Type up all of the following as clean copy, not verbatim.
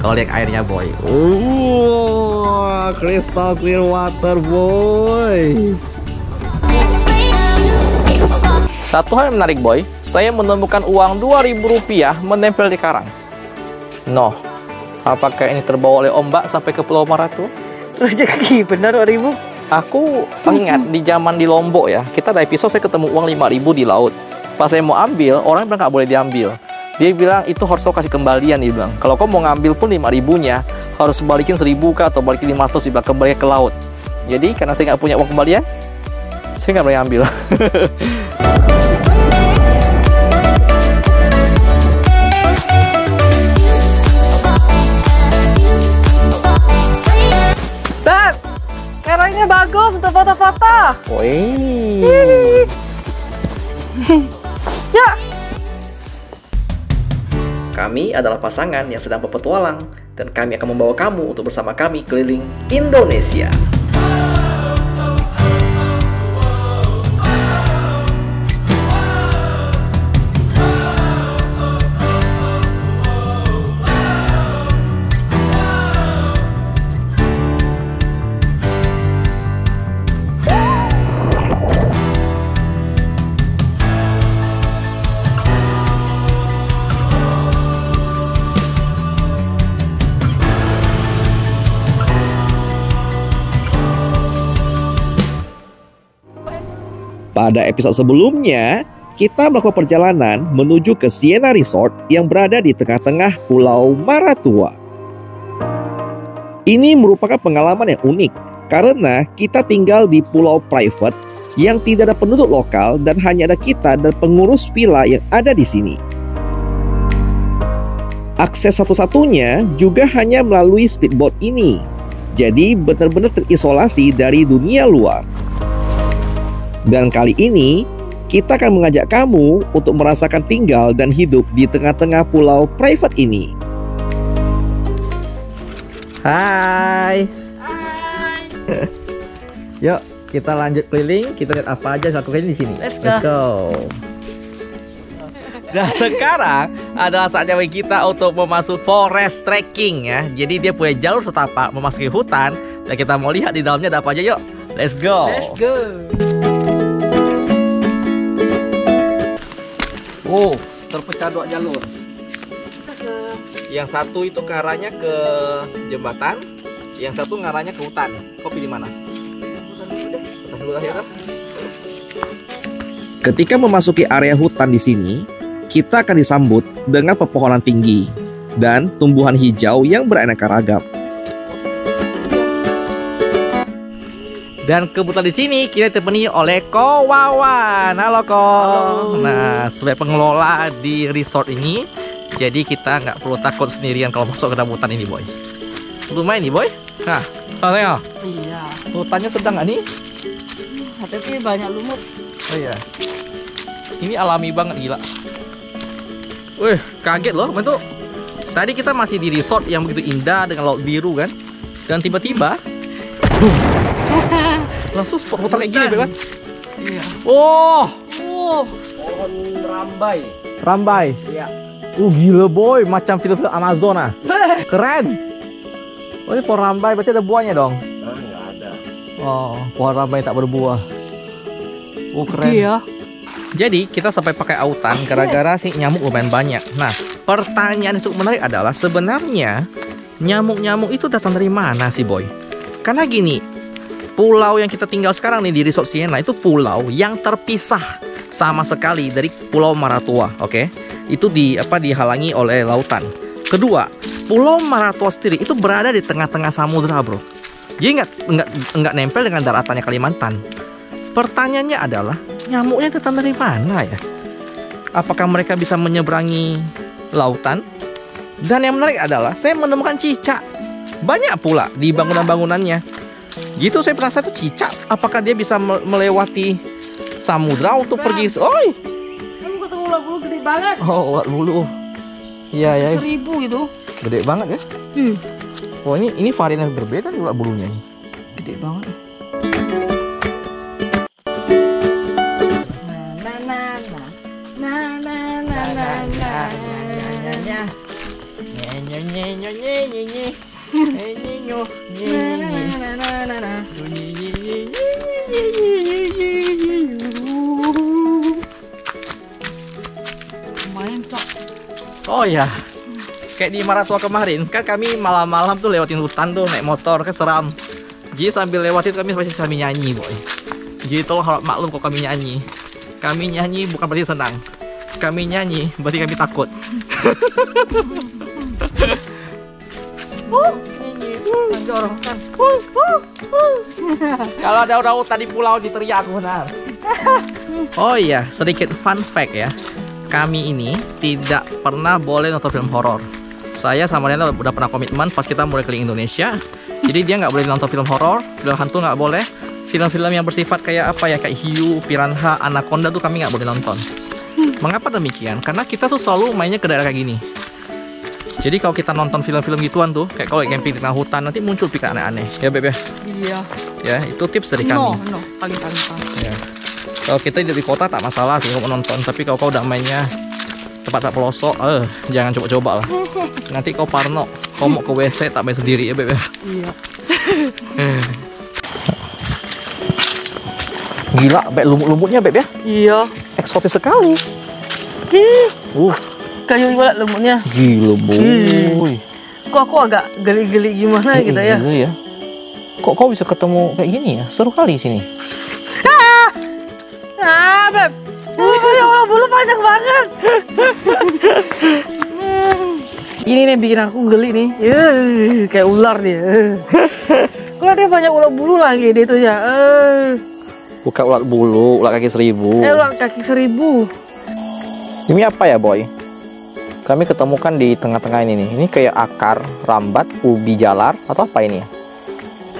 kalau lihat airnya boy. Crystal clear water boy. Satu hal yang menarik boy, saya menemukan uang Rp2.000 menempel di karang. Noh, apakah ini terbawa oleh ombak sampai ke Pulau Maratua? Rezeki bener 2.000. Aku ingat di zaman di Lombok ya, kita ada episode saya ketemu uang 5.000 di laut. Pas saya mau ambil, orang bilang nggak boleh diambil. Dia bilang itu harus kau kasih kembalian, dia bilang. Kalau kau mau ngambil pun 5.000-nya harus balikin 1.000 kah atau balikin 500 dibilang kembali ke laut. Jadi karena saya nggak punya uang kembalian, saya nggak boleh ambil. Dad, karangnya bagus untuk foto-foto. Wih. Ya. Kami adalah pasangan yang sedang berpetualang dan kami akan membawa kamu untuk bersama kami keliling Indonesia. Pada episode sebelumnya, kita melakukan perjalanan menuju ke Sienna Resort yang berada di tengah-tengah Pulau Maratua. Ini merupakan pengalaman yang unik karena kita tinggal di pulau private yang tidak ada penduduk lokal dan hanya ada kita dan pengurus villa yang ada di sini. Akses satu-satunya juga hanya melalui speedboat ini. Jadi benar-benar terisolasi dari dunia luar. Dan kali ini, kita akan mengajak kamu untuk merasakan tinggal dan hidup di tengah-tengah pulau private ini. Hai. Hai. Yuk, kita lanjut keliling. Kita lihat apa aja lakukan di sini. Let's go. Nah, sekarang adalah saatnya bagi kita untuk memasuki forest trekking ya. Jadi dia punya jalur setapak memasuki hutan dan kita mau lihat di dalamnya ada apa aja. Yuk, let's go. Let's go. Oh, terpecah dua jalur. Yang satu itu ngarahnya ke jembatan, yang satu ngarahnya ke hutan. Kau pilih mana? Hutan dulu ya. Ketika memasuki area hutan di sini, kita akan disambut dengan pepohonan tinggi dan tumbuhan hijau yang beraneka ragam. Dan kebetulan di sini kita ditemani oleh Ko Wawan. Halo Ko. Halo. Nah, sebagai pengelola di resort ini, jadi kita nggak perlu takut sendirian kalau masuk ke dalam hutan ini, boy. Lumayan nih, boy. Nah, tengok. Iya. Hutannya sedang nggak nih? Tapi banyak lumut. Oh iya. Ini alami banget, gila. Wih, kaget loh, bentuk. Tadi kita masih di resort yang begitu indah dengan laut biru kan, dan tiba-tiba, langsung spot hutan kayak gini, kan? Iya. Oh, Pohon rambai. rambai. Iya. Gila boy, macam film-film Amazon ah. Keren. Oh, ini pohon rambai, berarti ada buahnya dong. Enggak ada. Oh, pohon rambai tak berbuah. Oh, keren. Iya. Jadi kita sampai pakai autan gara-gara si nyamuk lumayan banyak. Nah, pertanyaan yang cukup menarik adalah sebenarnya nyamuk-nyamuk itu datang dari mana sih boy? Karena gini, pulau yang kita tinggal sekarang nih di Resort Sienna itu pulau yang terpisah sama sekali dari Pulau Maratua, oke? Itu dihalangi oleh lautan. Kedua, Pulau Maratua sendiri itu berada di tengah-tengah samudra, bro. Jadi nggak nempel dengan daratannya Kalimantan. Pertanyaannya adalah nyamuknya datang dari mana ya? Apakah mereka bisa menyeberangi lautan? Dan yang menarik adalah saya menemukan cicak banyak pula di bangunan-bangunannya. Gitu saya merasa itu cicak. Apakah dia bisa melewati samudra untuk pergi? Oi, Kamu ketemu ulat bulu gede banget. oh ulat bulu. Iya ya, 1000 gitu. gede banget ya. Oh ini varian yang berbeda nih ulat bulunya. Gede banget. Lumayan, Cok. Oh ya, kayak di Maratua kemarin kan kami malam-malam tuh lewatin hutan tuh naik motor kan seram. Jadi sambil lewatin kami pasti sambil nyanyi boy. Jadi tolong harap maklum kalau kami nyanyi. Kami nyanyi bukan berarti senang. Kami nyanyi berarti kami takut. Ada orang hutan. Kalau ada orang hutan di pulau diteriak aku benar. Oh iya, sedikit fun fact ya. Kami ini tidak pernah boleh nonton film horor. Saya sama Rena udah pernah komitmen pas kita mulai keliling Indonesia. Jadi dia nggak boleh nonton film horor, film hantu nggak boleh. Film-film yang bersifat kayak apa ya, kayak hiu, piranha, anaconda tuh kami nggak boleh nonton. Mengapa demikian? Karena kita tuh selalu mainnya ke daerah kayak gini. Jadi kalau kita nonton film-film gituan tuh, kayak kalau camping di tengah hutan, nanti muncul pikiran aneh-aneh. Ya Beb ya? Iya. Ya, itu tips dari kami. No, paling. Ya. Kalau kita di kota tak masalah sih kalau menonton, tapi kalau kau udah mainnya tempat tak pelosok, jangan coba-coba lah. Nanti kau parno, kau mau ke WC tak main sendiri ya Beb ya? Iya. Gila, Beb, lumut-lumutnya Beb ya? Iya. Eksotis sekali. Kayu banget lumutnya. Gila boy. Kok aku agak geli-geli gimana gitu ya? Iya ya. Kok kau bisa ketemu kayak gini ya? Seru kali sini. Beb. Ya Allah, bulu panjang banget. Ini nih bikin aku geli nih. Kayak ular dia. Kok dia banyak ular bulu lagi dia tuh ya. Bukan ulat bulu, ulat kaki seribu. Ular kaki seribu. Ini apa ya boy? Kami ketemukan di tengah-tengah ini nih. Ini kayak akar, rambat, ubi jalar atau apa ini ya?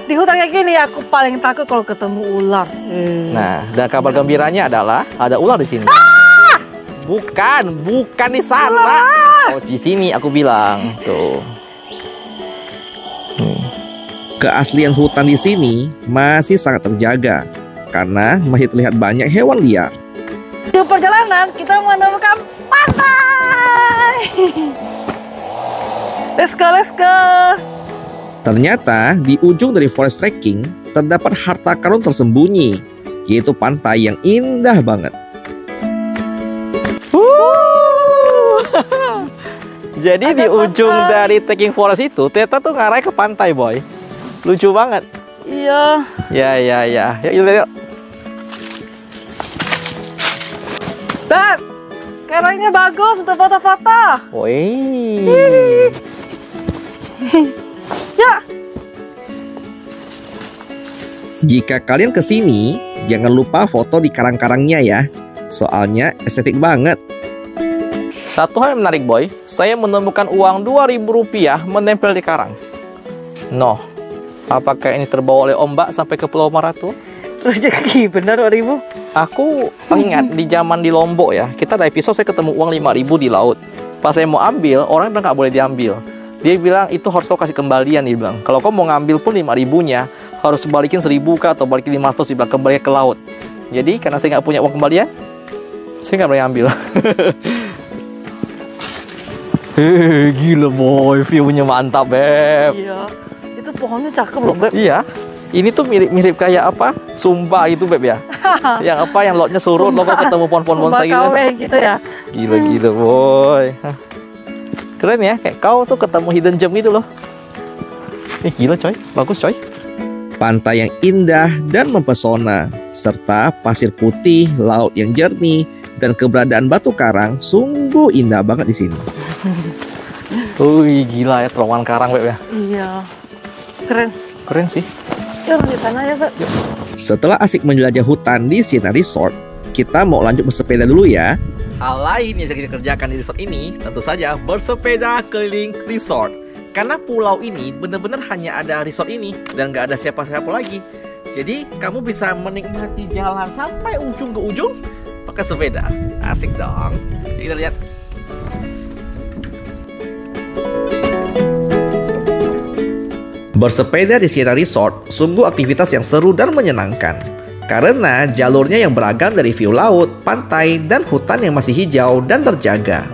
Di hutan kayak gini aku paling takut kalau ketemu ular. Nah, dan kabar gembiranya adalah ada ular di sini. Bukan di sana. Oh, di sini aku bilang. Tuh. Keaslian hutan di sini masih sangat terjaga karena masih terlihat banyak hewan liar. Di perjalanan kita menemukan pantai. Let's go. Ternyata di ujung dari forest trekking terdapat harta karun tersembunyi, yaitu pantai yang indah banget. Jadi di ujung dari trekking forest itu ternyata tuh ngarah ke pantai boy. Lucu banget. Iya. Ya. Yuk. Beb, kerangnya bagus untuk foto-foto. Wih. Ya. Jika kalian kesini, jangan lupa foto di karang-karangnya ya. Soalnya estetik banget. Satu hal yang menarik boy, saya menemukan uang Rp2.000 menempel di karang. Noh, apakah ini terbawa oleh ombak sampai ke Pulau Maratua? Rezeki benar 2.000. Aku ingat di zaman di Lombok ya, kita ada episode saya ketemu uang 5.000 di laut. Pas saya mau ambil, orang bilang nggak boleh diambil. Dia bilang itu harus kau kasih kembalian, dia bilang. Kalau kau mau ngambil pun 5.000-nya, harus balikin 1.000 kah atau balikin 500, dia bilang kembali ke laut. Jadi karena saya nggak punya uang kembalian, saya nggak boleh ambil. Gila boy, view-nya mantap Beb. Iya. Itu pohonnya cakep loh Beb. Iya. Ini tuh mirip kayak apa? Sumba gitu Beb ya. Yang apa yang lautnya surut, lo ketemu pohon-pohon bonsai gitu. Gitu ya. Gila boy. Keren ya, kayak kau tuh ketemu hidden gem gitu loh. Gila coy, bagus coy. Pantai yang indah dan mempesona, serta pasir putih, laut yang jernih, dan keberadaan batu karang sungguh indah banget di sini. Wih, gila ya terowongan karang Beb ya. Iya. Keren sih. Yuk di sana ya Beb. Setelah asik menjelajah hutan di Siena Resort, kita mau lanjut bersepeda dulu ya. Hal lain yang kita kerjakan di resort ini tentu saja bersepeda keliling resort. Karena pulau ini benar-benar hanya ada resort ini dan nggak ada siapa-siapa lagi. Jadi kamu bisa menikmati jalan sampai ujung ke ujung pakai sepeda. Asik dong. Jadi kita lihat. Bersepeda di Siena Resort sungguh aktivitas yang seru dan menyenangkan. Karena jalurnya yang beragam dari view laut, pantai, dan hutan yang masih hijau dan terjaga.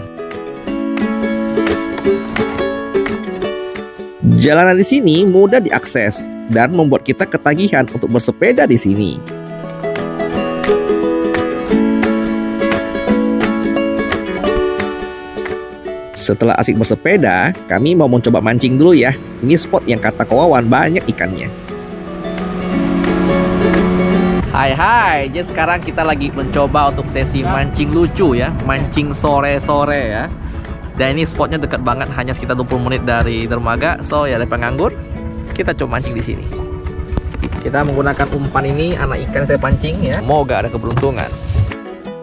Jalanan di sini mudah diakses dan membuat kita ketagihan untuk bersepeda di sini. Setelah asik bersepeda, kami mau mencoba mancing dulu ya. Ini spot yang kata Kawawan banyak ikannya. Hai, jadi sekarang kita lagi mencoba untuk sesi mancing lucu ya. Mancing sore-sore ya. Dan ini spotnya dekat banget, hanya sekitar 20 menit dari dermaga. So ya, daripada nganggur, kita coba mancing di sini. Kita menggunakan umpan ini, anak ikan saya pancing ya. Moga ada keberuntungan.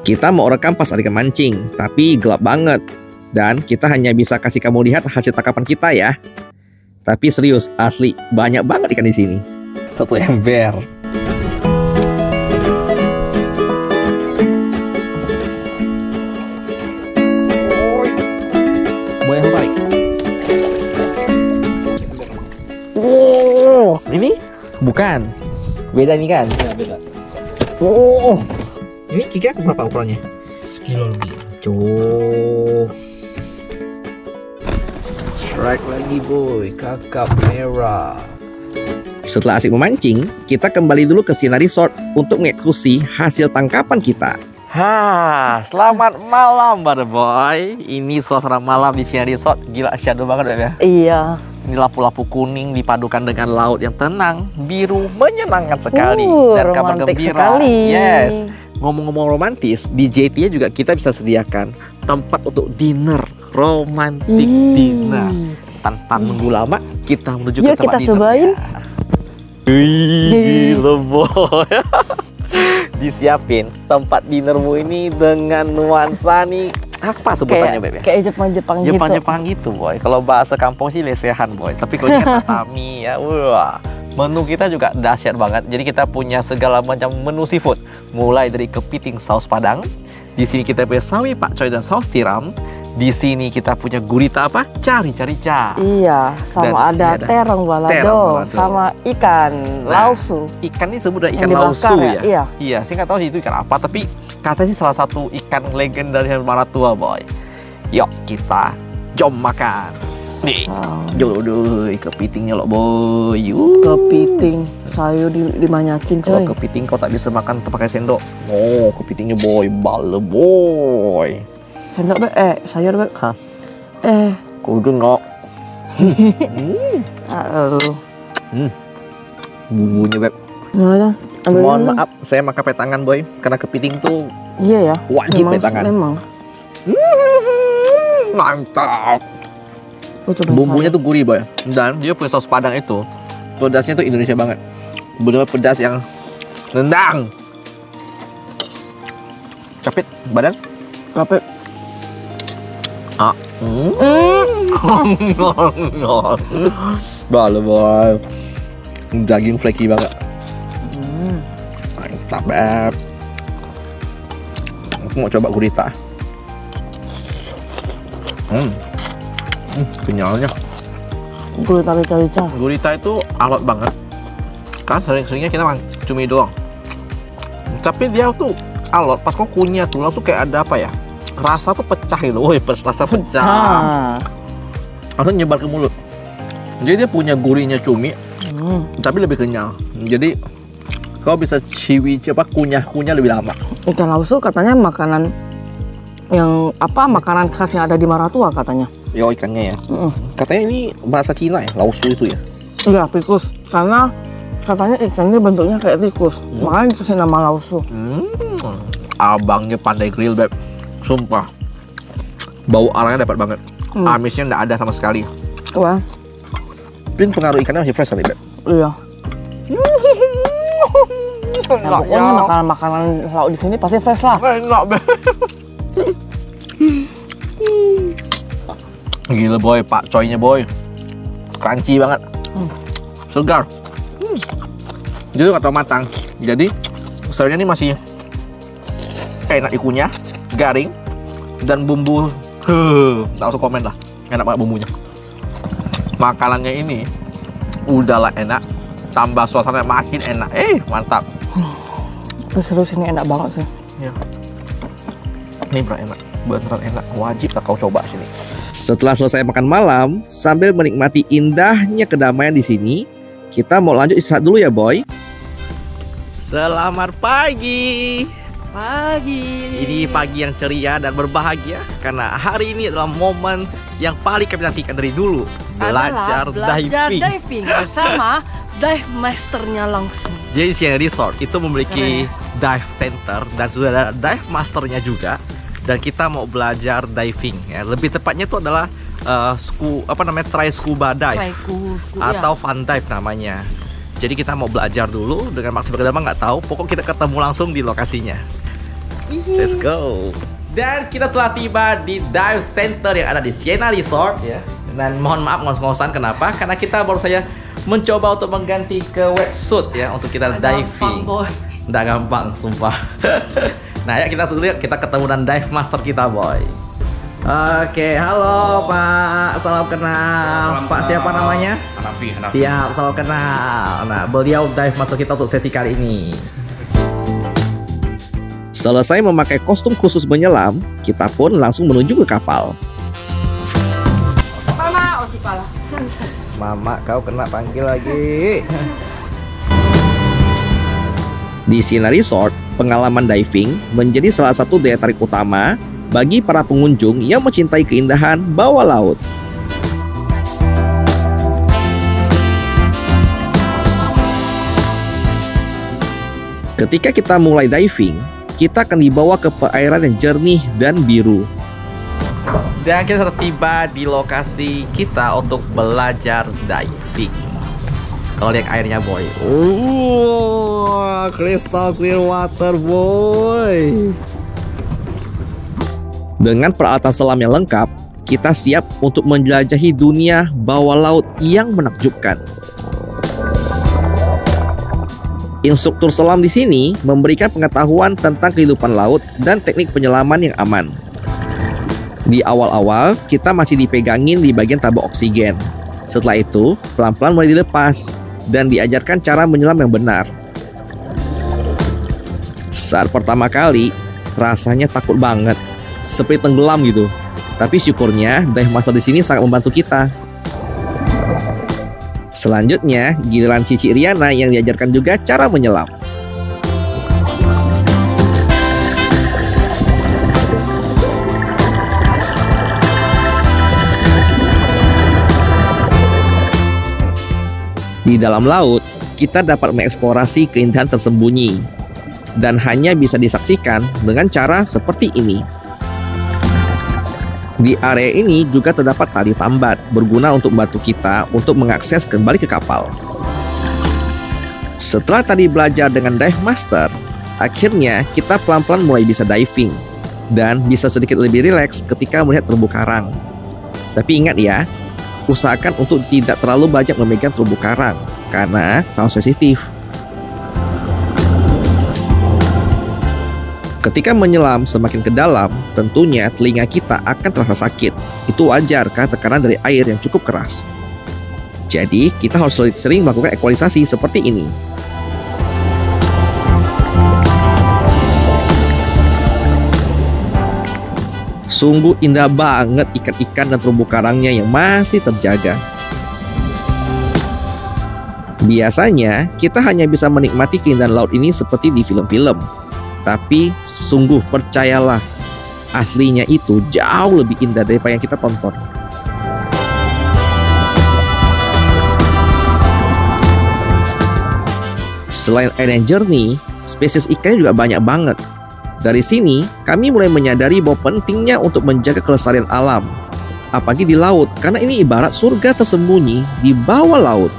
Kita mau rekam pas ada ikan mancing, tapi gelap banget. Dan kita hanya bisa kasih kamu lihat hasil tangkapan kita ya. Tapi serius, asli, banyak banget ikan di sini. Satu ember. Boleh tarik. Oh, ini bukan. Beda ini kan? Ya, beda. Oh, ini kira-kira berapa ukurannya? Sekilo lebih. Cuk. Strike lagi boy, kakap merah. Setelah asik memancing, kita kembali dulu ke Siena Resort untuk mengeksekusi hasil tangkapan kita. Selamat malam brother boy. Ini suasana malam di Siena Resort. Gila, shadow banget ya. Iya. Ini lampu-lampu kuning dipadukan dengan laut yang tenang, biru, menyenangkan sekali. Dan kabar romantis gembira. sekali. Yes. Ngomong-ngomong romantis, di JT juga kita bisa sediakan tempat untuk dinner, romantic dinner. Tanpa menunggu lama, kita menuju ke Yuk, tempat kita dinner. cobain. Wih, gila boy. Disiapin tempat dinnermu ini dengan nuansa nih, apa sebutannya Beb? Kayak Jepang-Jepang gitu. Jepang-Jepang gitu boy. Kalau bahasa kampung sih lesehan boy. Tapi kalau ini kan tatami ya, wah. Menu kita juga dahsyat banget. Jadi kita punya segala macam menu seafood. Mulai dari kepiting saus Padang. Di sini kita punya sawi pakcoy dan saus tiram. Di sini kita punya gurita apa? Cari-cari-ca. Iya, sama Dan ada ada terong balado, sama ikan lausu. Ikan ini sebut ikan Yang dibakar lausu ya? Iya. Iya, saya nggak tahu sih itu ikan apa. Tapi katanya sih salah satu ikan legenda dari Maratua boy. Yuk kita jom makan. Nih, jodoh kepitingnya loh boy. Kepiting, sayur dimanyakin coy. Kalau kepiting kau tak bisa makan pakai sendok. Oh, kepitingnya boy, bale boy. Sendok be, sayur be. Hah? Kau genok. Bumbunya beb. Nah, Mohon maaf, saya makan pakai tangan boy, karena kepiting tuh Iya ya. wajib pakai tangan. Memang. Mantap. Bumbunya tuh gurih boy, dan dia punya saus Padang itu pedasnya tuh Indonesia banget, benar pedas yang nendang. Capit badan. Capek. Bale boy, daging flaky banget. Mantap beb. Aku mau coba gurita. Kenyalnya. Gurita itu alot banget. Kan sering-seringnya kita makan cumi doang. Tapi dia tuh alot pas kau kunyah tuh langsung kayak ada apa ya? Rasa tuh pecah gitu. Woi, rasa pecah. Langsung nyebar ke mulut. Jadi dia punya gurihnya cumi, tapi lebih kenyal. Jadi kau bisa kunyah lebih lama. Ikan lausu katanya makanan yang makanan khas yang ada di Maratua katanya. Yo, ikannya ya. Katanya ini bahasa Cina ya, lausu itu ya. Iya, tikus. Karena katanya ikannya bentuknya kayak tikus. Makanya dikasih nama lausu. Abangnya pandai grill beb. Sumpah. Bau arangnya dapat banget. Amisnya nggak ada sama sekali. Wah. Tapi pengaruh ikannya masih fresh kali beb. Iya. Nah, pokoknya makanan laut di sini pasti fresh lah. Enak beb. Gila boy, pak coynya boy, crunchy banget, segar. Jadi nggak tahu matang. Jadi sayurnya ini masih enak dikunyah, garing, dan bumbu. Tak usah komen lah, enak banget bumbunya. Makanannya ini udahlah enak, tambah suasana makin enak. Mantap. Serius ini enak banget sih. Ya. Ini beneran enak, beneran enak. Wajib lah kau coba sini. Setelah selesai makan malam, sambil menikmati indahnya kedamaian di sini, kita mau lanjut istirahat dulu ya, Boy. Selamat pagi. Ini pagi yang ceria dan berbahagia karena hari ini adalah momen yang paling kami nantikan dari dulu. Belajar diving bersama dive masternya langsung. Jadi Siena Resort itu memiliki dive center dan sudah ada dive masternya juga. Dan kita mau belajar diving ya. Lebih tepatnya itu adalah try scuba dive atau fun dive namanya. Jadi kita mau belajar dulu dengan maksimal kedalaman nggak tahu. Pokok kita ketemu langsung di lokasinya. Let's go. Dan kita telah tiba di dive center yang ada di Siena Resort ya. Dan mohon maaf ngos-ngosan, kenapa? Karena kita baru saja mencoba untuk mengganti ke wetsuit ya untuk kita diving. Nggak gampang, sumpah. Nah ya kita ketemu dan dive master kita, Boy. Oke, halo Pak, salam kenal. Pak siapa namanya? Hanafi. Siap, salam kenal. Nah, beliau dive master kita untuk sesi kali ini. Selesai memakai kostum khusus menyelam, kita pun langsung menuju ke kapal. Mama, si pala. Mama, kau kena panggil lagi. Di Siena Resort, pengalaman diving menjadi salah satu daya tarik utama bagi para pengunjung yang mencintai keindahan bawah laut. Ketika kita mulai diving, kita akan dibawa ke perairan yang jernih dan biru. Dan kita sudah tiba di lokasi kita untuk belajar diving. Kalau lihat airnya, Boy. Crystal clear water, Boy. Dengan peralatan selam yang lengkap, kita siap untuk menjelajahi dunia bawah laut yang menakjubkan. Instruktur selam di sini memberikan pengetahuan tentang kehidupan laut dan teknik penyelaman yang aman. Di awal-awal, kita masih dipegangin di bagian tabung oksigen. Setelah itu, pelan-pelan mulai dilepas dan diajarkan cara menyelam yang benar. Saat pertama kali, rasanya takut banget, seperti tenggelam gitu. Tapi syukurnya, dive master di sini sangat membantu kita. Selanjutnya, giliran Cici Riana yang diajarkan juga cara menyelam. Di dalam laut, kita dapat mengeksplorasi keindahan tersembunyi dan hanya bisa disaksikan dengan cara seperti ini. Di area ini juga terdapat tali tambat berguna untuk membantu kita untuk mengakses kembali ke kapal. Setelah tadi belajar dengan dive master, akhirnya kita pelan-pelan mulai bisa diving dan bisa sedikit lebih rileks ketika melihat terumbu karang. Tapi ingat ya, usahakan untuk tidak terlalu banyak memegang terumbu karang karena terlalu sensitif. Ketika menyelam semakin ke dalam, tentunya telinga kita akan terasa sakit. Itu wajar karena tekanan dari air yang cukup keras. Jadi, kita harus sering melakukan ekualisasi seperti ini. Sungguh indah banget ikan-ikan dan terumbu karangnya yang masih terjaga. Biasanya, kita hanya bisa menikmati keindahan laut ini seperti di film-film. Tapi sungguh percayalah, aslinya itu jauh lebih indah daripada yang kita tonton. Selain air yang jernih, spesies ikannya juga banyak banget. Dari sini, kami mulai menyadari bahwa pentingnya untuk menjaga kelestarian alam, apalagi di laut, karena ini ibarat surga tersembunyi di bawah laut.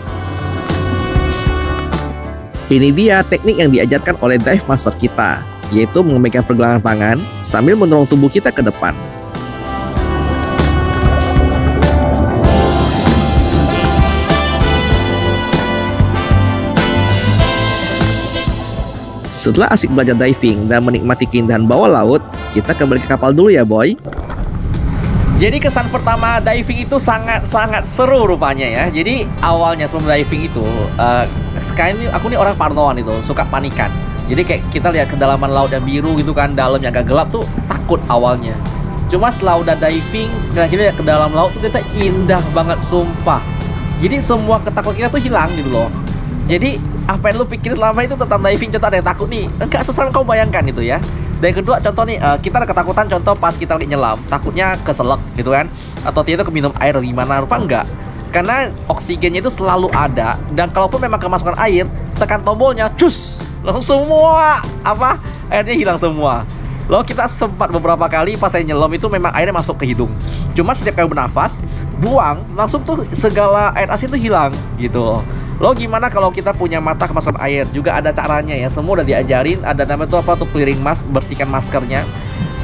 Ini dia teknik yang diajarkan oleh dive master kita, yaitu memegang pergelangan tangan sambil mendorong tubuh kita ke depan. Setelah asik belajar diving dan menikmati keindahan bawah laut, kita kembali ke kapal dulu ya, Boy. Jadi kesan pertama diving itu sangat seru rupanya ya. Jadi awalnya sebelum diving itu, sekarang ini aku nih orang parnoan itu, suka panikan. Jadi kayak kita lihat kedalaman laut yang biru gitu kan, dalamnya agak gelap tuh takut awalnya. Cuma setelah udah diving, kira-kira ke dalam laut tuh ternyata indah banget, sumpah. Jadi semua ketakutan kita tuh hilang gitu loh. Jadi apa yang lu pikirin selama itu tentang diving, contoh ada yang takut nih, enggak seserem kau bayangkan itu ya. Dan yang kedua contoh nih, kita ada ketakutan contoh pas kita lagi nyelam, takutnya keselak gitu kan, atau tidak keminum air gimana, rupa enggak. Karena oksigennya itu selalu ada, dan kalaupun memang kemasukan air, tekan tombolnya, cus, langsung semua apa airnya hilang semua. Loh, kita sempat beberapa kali pas saya nyelam itu memang airnya masuk ke hidung. Cuma setiap kali bernafas, buang, langsung tuh segala air asin tuh hilang gitu. Lo gimana kalau kita punya mata kemasukan air? Juga ada caranya ya, semua udah diajarin. Ada namanya tuh apa tuh, clearing mask, bersihkan maskernya.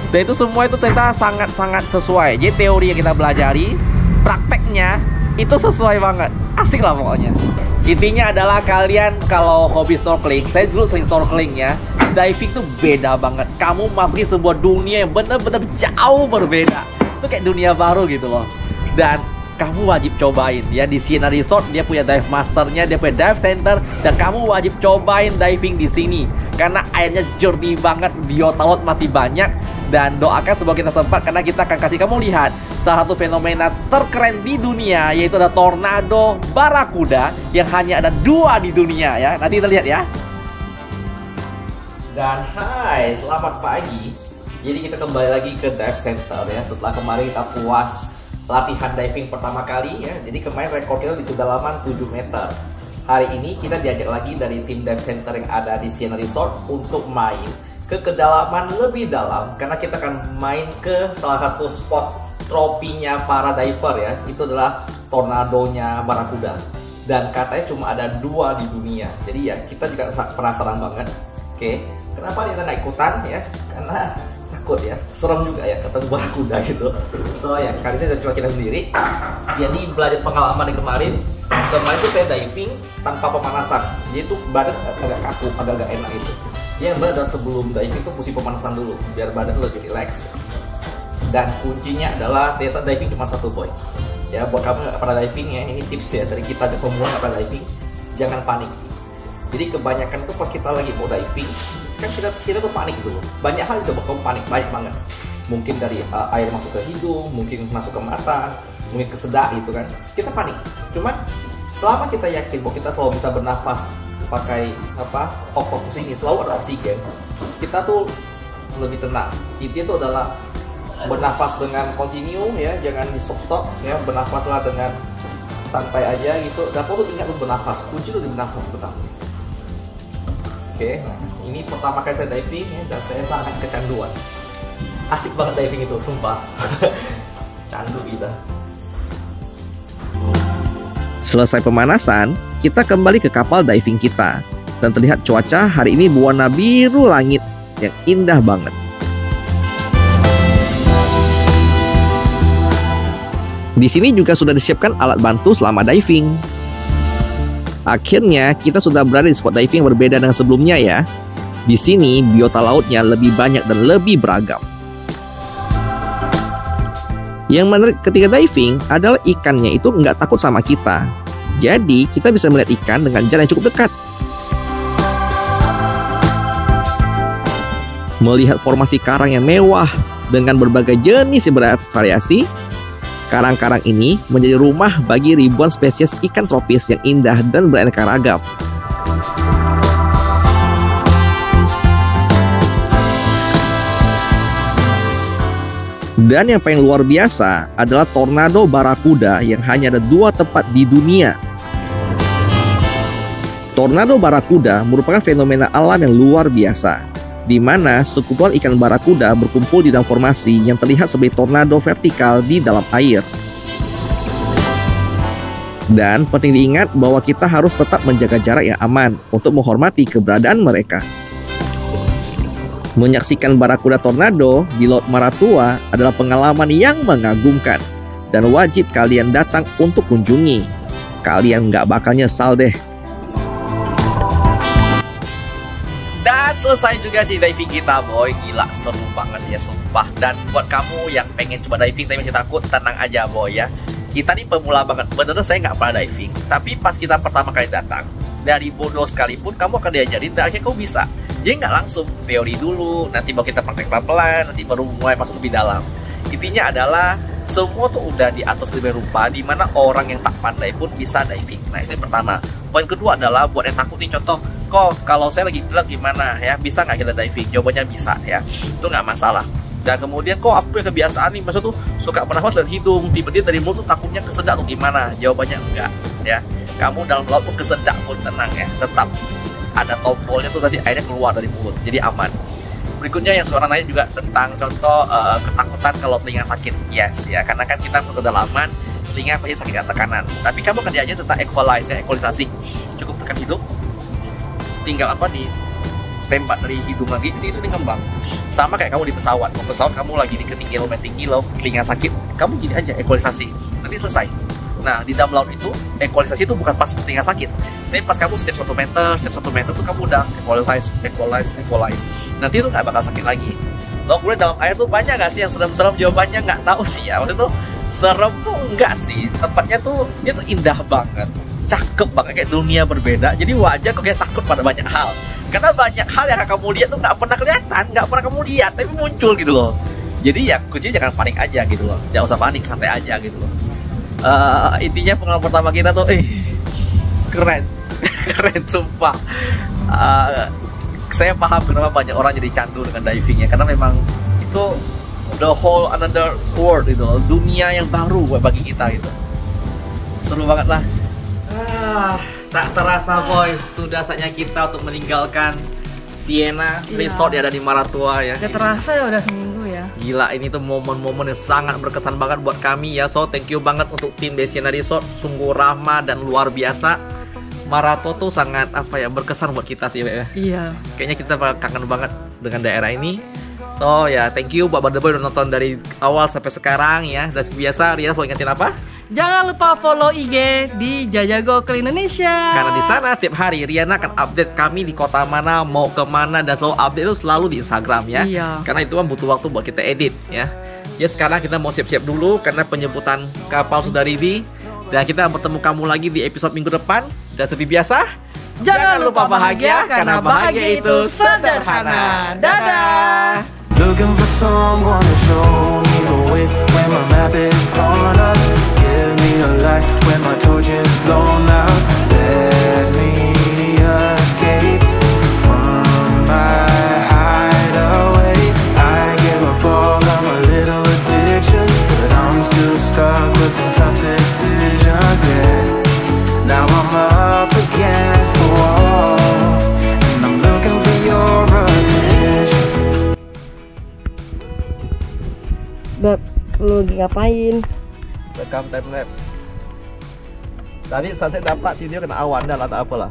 Dan itu semua itu ternyata sangat-sangat sesuai. Jadi teori yang kita belajari, prakteknya itu sesuai banget. Asik lah pokoknya. Intinya adalah kalian kalau hobi snorkeling, saya dulu sering snorkeling ya, diving tuh beda banget. Kamu masukin sebuah dunia yang bener-bener jauh berbeda. Itu kayak dunia baru gitu loh. Dan kamu wajib cobain ya, di Sienna Resort dia punya dive masternya, dia punya dive center, dan kamu wajib cobain diving di sini karena airnya jernih banget, biota laut masih banyak. Dan doakan semoga kita sempat, karena kita akan kasih kamu lihat salah satu fenomena terkeren di dunia, yaitu ada tornado barakuda yang hanya ada 2 di dunia ya. Nanti kita lihat ya. Dan hai, selamat pagi. Jadi kita kembali lagi ke dive center ya, setelah kemarin kita puas latihan diving pertama kali ya. Jadi kemarin rekor kita di kedalaman 7 meter. Hari ini kita diajak lagi dari tim dive center yang ada di Sienna Resort untuk main ke kedalaman lebih dalam, karena kita akan main ke salah satu spot tropinya para diver ya. Itu adalah tornadonya barakuda, dan katanya cuma ada 2 di dunia. Jadi ya kita juga penasaran banget. Oke, kenapa kita nggak ikutan ya? Karena takut ya, serem juga ya ketemu barakuda gitu. So ya kali ini cuma kita sendiri. Jadi belajar pengalaman yang kemarin tuh saya diving tanpa pemanasan. Jadi tuh badan agak kaku, agak enak itu. Yang benar sebelum diving tuh mesti pemanasan dulu biar badan lebih relax. Dan kuncinya adalah ternyata diving cuma 1 poin. Ya buat kamu yang pernah diving ya, ini tips ya dari kita ke pemula yang pernah diving, jangan panik. Jadi kebanyakan tuh pas kita lagi mau diving, kan kita tuh panik dulu. Banyak hal yang coba kamu panik, banyak banget. Mungkin dari air masuk ke hidung, mungkin masuk ke mata, mungkin ke sedak gitu kan. Kita panik. Cuman selama kita yakin bahwa kita selalu bisa bernafas pakai apa, oksigen ini selalu ada oksigen, kita tuh lebih tenang. Intinya itu adalah bernafas dengan kontinu ya, jangan di stop ya, bernafaslah dengan santai aja gitu. Dan perlu ingat untuk bernafas, kunci itu di bernafas pertama. Oke, nah ini pertama kali saya diving ya, dan saya sangat kecanduan. Asik banget diving itu, sumpah. Candu kita. Selesai pemanasan, kita kembali ke kapal diving kita. Dan terlihat cuaca hari ini berwarna biru langit yang indah banget. Di sini juga sudah disiapkan alat bantu selama diving. Akhirnya kita sudah berada di spot diving yang berbeda dengan sebelumnya ya. Di sini biota lautnya lebih banyak dan lebih beragam. Yang menarik ketika diving adalah ikannya itu nggak takut sama kita. Jadi kita bisa melihat ikan dengan jarak yang cukup dekat. Melihat formasi karang yang mewah dengan berbagai jenis yang bervariasi, karang-karang ini menjadi rumah bagi ribuan spesies ikan tropis yang indah dan beraneka ragam. Dan yang paling luar biasa adalah tornado barakuda yang hanya ada 2 tempat di dunia. Tornado barakuda merupakan fenomena alam yang luar biasa, di mana sekumpulan ikan barakuda berkumpul di dalam formasi yang terlihat sebagai tornado vertikal di dalam air. Dan penting diingat bahwa kita harus tetap menjaga jarak yang aman untuk menghormati keberadaan mereka. Menyaksikan barakuda tornado di Laut Maratua adalah pengalaman yang mengagumkan dan wajib kalian datang untuk kunjungi. Kalian nggak bakal nyesal deh. Dan selesai juga sih diving kita, boy. Gila, seru banget ya, sumpah. Dan buat kamu yang pengen coba diving tapi masih takut, tenang aja, boy ya. Kita nih pemula banget, bener saya nggak pernah diving. Tapi pas kita pertama kali datang, dari bodoh sekalipun kamu akan diajarin dan akhirnya kamu bisa. Jadi nggak langsung teori dulu, nanti baru kita praktek pelan-pelan, nanti baru mulai masuk lebih dalam. Intinya adalah semua tuh udah diatur sedemikian rupa di mana orang yang tak pandai pun bisa diving. Nah, itu yang pertama. Poin kedua adalah buat yang takut nih, contoh, kok kalau saya lagi bilang gimana ya, bisa nggak kita diving? Jawabannya bisa ya, itu nggak masalah. Dan kemudian kok aku yang kebiasaan nih, maksud tuh suka bernafas dari hidung, tiba-tiba dari mulut tuh takutnya kesedak tuh gimana? Jawabannya enggak ya. Kamu dalam laut pun kesedak pun tenang ya, tetap ada tombolnya tuh tadi airnya keluar dari mulut, jadi aman. Berikutnya yang seorang nanya juga tentang contoh ketakutan kalau telinga sakit. Yes ya, karena kan kita untuk kedalaman telinga pasti sakit karena tekanan. Tapi kamu kerja aja tentang equalize ya, equalisasi. Cukup tekan hidung, tinggal apa di tembak dari hidung lagi, itu ngembang. Sama kayak kamu di pesawat, kamu lagi di ketinggian lumayan tinggi loh, telinga sakit, kamu gini aja equalisasi, nanti selesai. Nah, di dalam laut itu equalisasi itu bukan pas telinga sakit, tapi pas kamu step 1 meter tuh kamu udah equalize. Nanti itu nggak bakal sakit lagi. Loh, kemudian dalam air tuh banyak nggak sih yang serem-serem? Jawabannya nggak tahu sih ya. Maksudnya tuh serem tuh enggak sih, tempatnya tuh dia tuh indah banget, cakep banget, kayak dunia berbeda. Jadi wajar kok kayak takut pada banyak hal. Karena banyak hal yang kamu lihat tuh nggak pernah kelihatan, nggak pernah kamu lihat, tapi muncul gitu loh. Jadi ya kuncinya jangan panik aja gitu loh, jangan usah panik, santai aja gitu loh. Intinya pengalaman pertama kita tuh, keren, keren sumpah. Saya paham kenapa banyak orang jadi candu dengan divingnya, karena memang itu the whole another world gitu loh, dunia yang baru bagi kita gitu. Seru banget lah. Tak terasa boy, sudah saatnya kita untuk meninggalkan Siena Resort ya, ada di Maratua ya. Gak terasa ya udah seminggu ya. Gila, ini tuh momen-momen yang sangat berkesan banget buat kami ya. So thank you banget untuk tim dari Siena Resort, sungguh ramah dan luar biasa. Maratua tuh sangat apa ya, berkesan buat kita sih ya. Iya. Kayaknya kita kangen banget dengan daerah ini. So ya, thank you buat Boy udah nonton dari awal sampai sekarang ya. Dan biasa Riana selalu ingetin apa? Jangan lupa follow IG di Jajago ke Indonesia. Karena di sana tiap hari Riana akan update kami di kota mana, mau kemana, dan selalu update itu selalu di Instagram ya. Iya. Karena itu kan butuh waktu buat kita edit ya. Jadi sekarang kita mau siap-siap dulu karena penjemputan kapal sudah ready. Dan kita bertemu kamu lagi di episode minggu depan. Dan seperti biasa, Jangan lupa bahagia karena bahagia itu sederhana. Dadah. Looking for someone to show me the way when my map is torn up. Give me a light when my torch is blown out. Let me escape from my hideaway. I give up all of my little addictions, but I'm still stuck with some tough decisions, yeah. Now I'm up against the wall, and I'm looking for your attention. Beb, lu lagi ngapain? rekam time lapse. Tadi sunset dapat, video kena awan dah lah, tak apalah.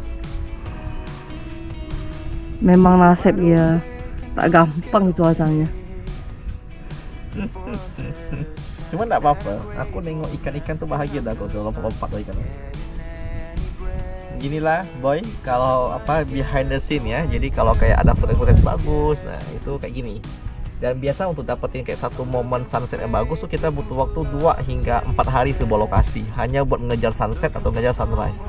Memang nasib ya, tak gampang cuacanya. Cuma tak apa-apa, aku nengok ikan-ikan tuh bahagia dah kok, lompat-lompat tuh ikan. Ginilah boy, kalau apa behind the scene ya. Jadi kalau kayak ada footage bagus, nah itu kayak gini. Dan biasa untuk dapetin kayak satu momen sunset yang bagus tuh kita butuh waktu 2 hingga 4 hari sebuah lokasi hanya buat ngejar sunset atau ngejar sunrise.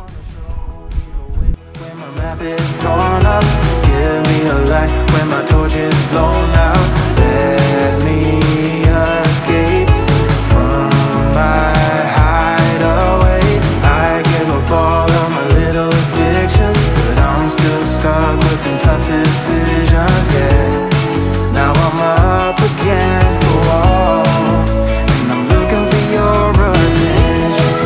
When my map is torn up, give me a light when my torch is blown out. Let me escape from my hideaway. I give up all of my little addictions, but I'm still stuck with some tough decisions, yeah. Now I'm up against the wall, and I'm looking for your attention.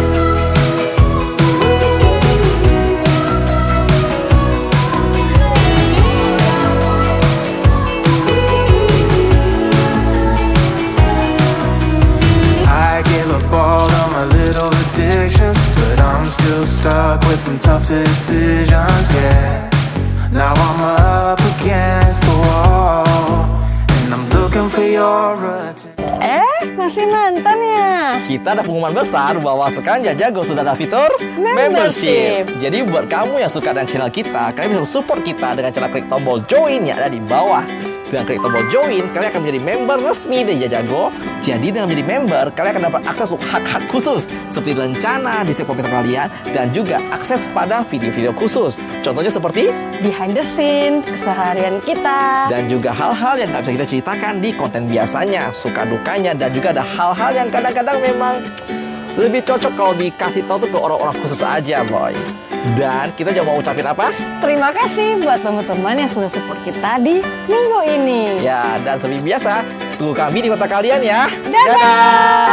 I give up all of my little addictions, but I'm still stuck with some tough decisions, yeah. Now I'm up against the wall, and I'm looking for your attention. Masih nonton ya? Kita ada pengumuman besar bahwa sekarang Jajago sudah ada fitur Membership. Jadi buat kamu yang suka dengan channel kita, kalian bisa support kita dengan cara klik tombol join yang ada di bawah. Dengan klik tombol join, kalian akan menjadi member resmi dari Jajago. Jadi dengan menjadi member, kalian akan dapat akses untuk hak-hak khusus seperti rencana di setiap komentar kalian dan juga akses pada video-video khusus. Contohnya seperti Behind the scene, keseharian kita. dan juga hal-hal yang nggak bisa kita ceritakan di konten biasanya, suka dukanya, dan juga ada hal-hal yang kadang-kadang memang lebih cocok kalau dikasih tahu tuh ke orang-orang khusus aja, boy. Dan kita juga mau ucapin apa? Terima kasih buat teman-teman yang sudah support kita di minggu ini. Ya, dan seperti biasa, tunggu kami di mata kalian ya. Dadah!